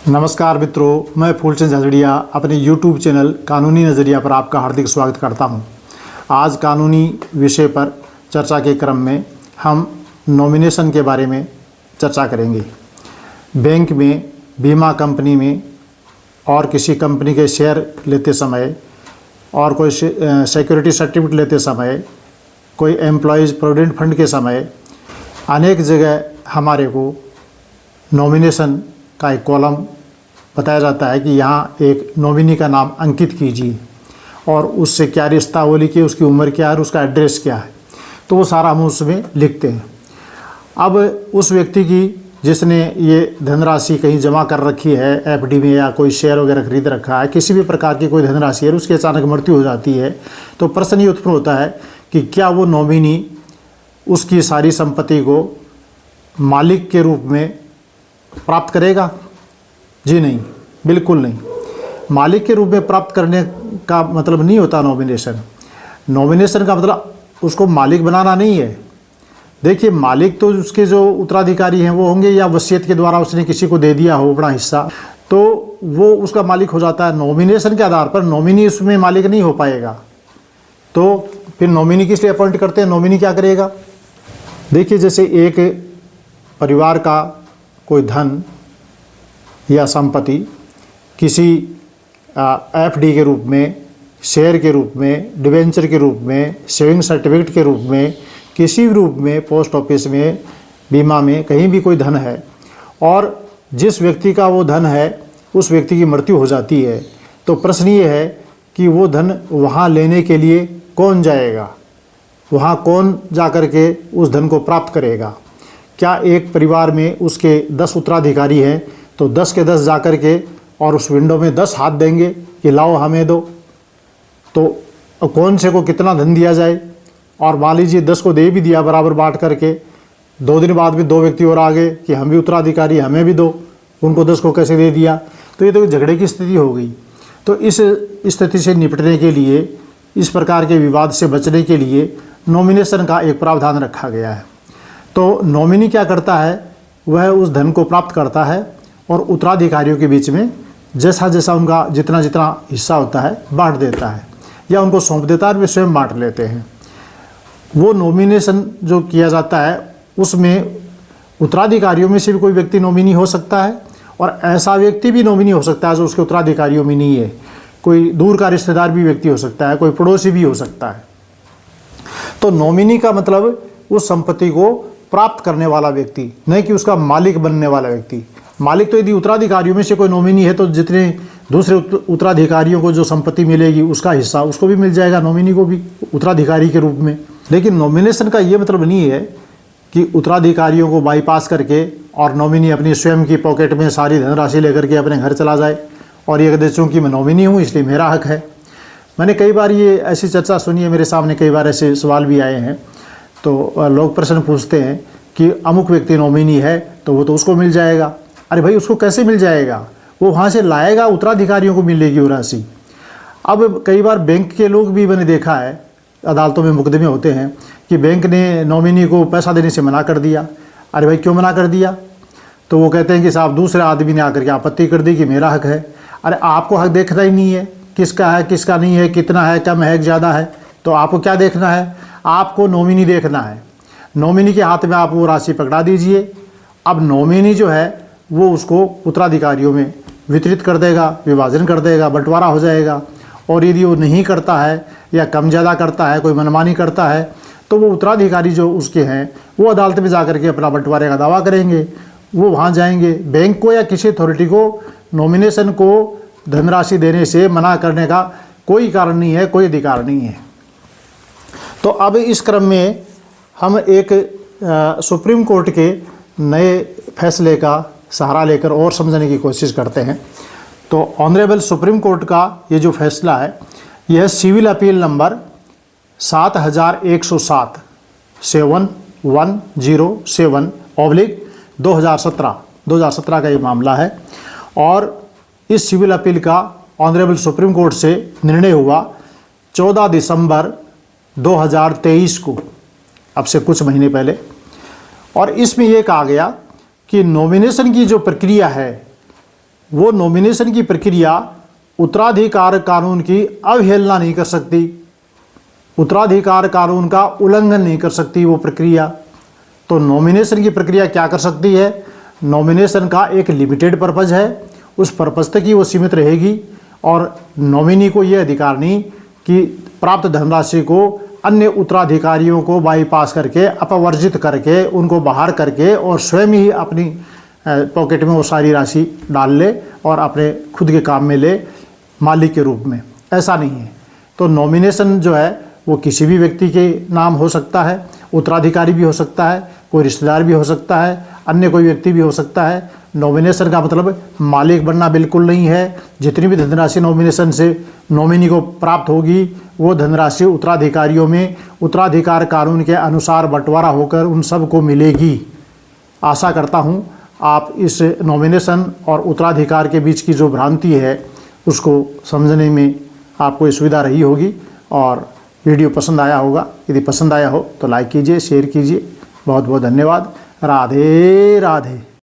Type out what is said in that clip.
नमस्कार मित्रों, मैं फूलचंद झाझड़िया अपने YouTube चैनल कानूनी नज़रिया पर आपका हार्दिक स्वागत करता हूं। आज कानूनी विषय पर चर्चा के क्रम में हम नॉमिनेशन के बारे में चर्चा करेंगे। बैंक में, बीमा कंपनी में और किसी कंपनी के शेयर लेते समय और कोई सिक्योरिटी सर्टिफिकेट लेते समय, कोई एम्प्लॉयज़ प्रोविडेंट फंड के समय अनेक जगह हमारे को नॉमिनेशन का एक कॉलम बताया जाता है कि यहाँ एक नॉमिनी का नाम अंकित कीजिए और उससे क्या रिश्ता वो लिखिए, उसकी उम्र क्या है और उसका एड्रेस क्या है, तो वो सारा हम उसमें लिखते हैं। अब उस व्यक्ति की जिसने ये धनराशि कहीं जमा कर रखी है एफडी में या कोई शेयर वगैरह खरीद रखा है, किसी भी प्रकार की कोई धनराशि है, उसकी अचानक मृत्यु हो जाती है, तो प्रश्न ये उत्पन्न होता है कि क्या वो नॉमिनी उसकी सारी संपत्ति को मालिक के रूप में प्राप्त करेगा? जी नहीं, बिल्कुल नहीं। मालिक के रूप में प्राप्त करने का मतलब नहीं होता नॉमिनेशन। नॉमिनेशन का मतलब उसको मालिक बनाना नहीं है। देखिए, मालिक तो उसके जो उत्तराधिकारी हैं वो होंगे, या वसीयत के द्वारा उसने किसी को दे दिया हो अपना हिस्सा, तो वो उसका मालिक हो जाता है। नॉमिनेशन के आधार पर नॉमिनी उसमें मालिक नहीं हो पाएगा। तो फिर नॉमिनी किस लिए अपॉइंट करते हैं? नॉमिनी क्या करेगा? देखिए, जैसे एक परिवार का कोई धन या संपत्ति किसी एफडी के रूप में, शेयर के रूप में, डिवेंचर के रूप में, सेविंग सर्टिफिकेट के रूप में, किसी भी रूप में, पोस्ट ऑफिस में, बीमा में, कहीं भी कोई धन है और जिस व्यक्ति का वो धन है उस व्यक्ति की मृत्यु हो जाती है, तो प्रश्न ये है कि वो धन वहाँ लेने के लिए कौन जाएगा? वहाँ कौन जा कर के उस धन को प्राप्त करेगा? क्या एक परिवार में उसके 10 उत्तराधिकारी हैं तो 10 के 10 जा कर के और उस विंडो में 10 हाथ देंगे कि लाओ हमें दो? तो कौन से को कितना धन दिया जाए? और मान लीजिए 10 को दे भी दिया बराबर बांट करके, 2 दिन बाद भी 2 व्यक्ति और आ गए कि हम भी उत्तराधिकारी, हमें भी दो, उनको 10 को कैसे दे दिया? तो ये तो झगड़े की स्थिति हो गई। तो इस स्थिति से निपटने के लिए, इस प्रकार के विवाद से बचने के लिए नॉमिनेशन का एक प्रावधान रखा गया है। तो नॉमिनी क्या करता है? वह उस धन को प्राप्त करता है और उत्तराधिकारियों के बीच में जैसा जैसा उनका जितना जितना हिस्सा होता है बांट देता है, या उनको सौंप देता है और वे स्वयं बांट लेते हैं। वो नॉमिनेशन जो किया जाता है उसमें उत्तराधिकारियों में से भी कोई व्यक्ति नॉमिनी हो सकता है और ऐसा व्यक्ति भी नॉमिनी हो सकता है जो उसके उत्तराधिकारियों में नहीं है। कोई दूर का रिश्तेदार भी व्यक्ति हो सकता है, कोई पड़ोसी भी हो सकता है। तो नॉमिनी का मतलब उस संपत्ति को प्राप्त करने वाला व्यक्ति, नहीं कि उसका मालिक बनने वाला व्यक्ति। मालिक तो यदि उत्तराधिकारियों में से कोई नॉमिनी है तो जितने दूसरे उत्तराधिकारियों को जो संपत्ति मिलेगी उसका हिस्सा उसको भी मिल जाएगा, नॉमिनी को भी, उत्तराधिकारी के रूप में। लेकिन नॉमिनेशन का ये मतलब नहीं है कि उत्तराधिकारियों को बाईपास करके और नॉमिनी अपनी स्वयं की पॉकेट में सारी धनराशि लेकर के अपने घर चला जाए और ये कहते चूँकि मैं नॉमिनी हूँ इसलिए मेरा हक है। मैंने कई बार ये ऐसी चर्चा सुनी है, मेरे सामने कई बार ऐसे सवाल भी आए हैं। तो लोग प्रश्न पूछते हैं कि अमुक व्यक्ति नॉमिनी है तो वो तो उसको मिल जाएगा। अरे भाई, उसको कैसे मिल जाएगा? वो वहाँ से लाएगा, उत्तराधिकारियों को मिलेगी वो राशि। अब कई बार बैंक के लोग भी मैंने देखा है, अदालतों में मुकदमे होते हैं कि बैंक ने नॉमिनी को पैसा देने से मना कर दिया। अरे भाई, क्यों मना कर दिया? तो वो कहते हैं कि साहब दूसरे आदमी ने आकर के आपत्ति कर दी कि मेरा हक है। अरे आपको हक देखना ही नहीं है, किसका है किसका नहीं है, कितना है, कम है, ज़्यादा है, तो आपको क्या देखना है? आपको नॉमिनी देखना है। नॉमिनी के हाथ में आप वो राशि पकड़ा दीजिए। अब नॉमिनी जो है वो उसको उत्तराधिकारियों में वितरित कर देगा, विभाजन कर देगा, बंटवारा हो जाएगा। और यदि वो नहीं करता है या कम ज़्यादा करता है, कोई मनमानी करता है, तो वो उत्तराधिकारी जो उसके हैं वो अदालत में जाकर के अपना बंटवारे का दावा करेंगे। वो वहाँ जाएंगे। बैंक को या किसी अथॉरिटी को नॉमिनेशन को धनराशि देने से मना करने का कोई कारण नहीं है, कोई अधिकार नहीं है। तो अब इस क्रम में हम एक सुप्रीम कोर्ट के नए फैसले का सहारा लेकर और समझने की कोशिश करते हैं। तो ऑनरेबल सुप्रीम कोर्ट का ये जो फैसला है यह सिविल अपील नंबर 7107 7107/2017 का ये मामला है। और इस सिविल अपील का ऑनरेबल सुप्रीम कोर्ट से निर्णय हुआ 14 दिसंबर 2023 को, अब से कुछ महीने पहले। और इसमें ये कहा गया कि नॉमिनेशन की जो प्रक्रिया है वो नॉमिनेशन की प्रक्रिया उत्तराधिकार कानून की अवहेलना नहीं कर सकती, उत्तराधिकार कानून का उल्लंघन नहीं कर सकती वो प्रक्रिया। तो नॉमिनेशन की प्रक्रिया क्या कर सकती है? नॉमिनेशन का एक लिमिटेड पर्पज़ है, उस पर्पज़ तक ही वो सीमित रहेगी और नॉमिनी को ये अधिकार नहीं कि प्राप्त धनराशि को अन्य उत्तराधिकारियों को बाईपास करके अपवर्जित करके उनको बाहर करके और स्वयं ही अपनी पॉकेट में वो सारी राशि डाल ले और अपने खुद के काम में ले मालिक के रूप में। ऐसा नहीं है। तो नॉमिनेशन जो है वो किसी भी व्यक्ति के नाम हो सकता है, उत्तराधिकारी भी हो सकता है, कोई रिश्तेदार भी हो सकता है, अन्य कोई व्यक्ति भी हो सकता है। नॉमिनेशन का मतलब मालिक बनना बिल्कुल नहीं है। जितनी भी धनराशि नॉमिनेशन से नॉमिनी को प्राप्त होगी वो धनराशि उत्तराधिकारियों में उत्तराधिकार कानून के अनुसार बंटवारा होकर उन सब को मिलेगी। आशा करता हूँ आप इस नॉमिनेशन और उत्तराधिकार के बीच की जो भ्रांति है उसको समझने में आपको सुविधा रही होगी और वीडियो पसंद आया होगा। यदि पसंद आया हो तो लाइक कीजिए, शेयर कीजिए। बहुत बहुत धन्यवाद। राधे राधे।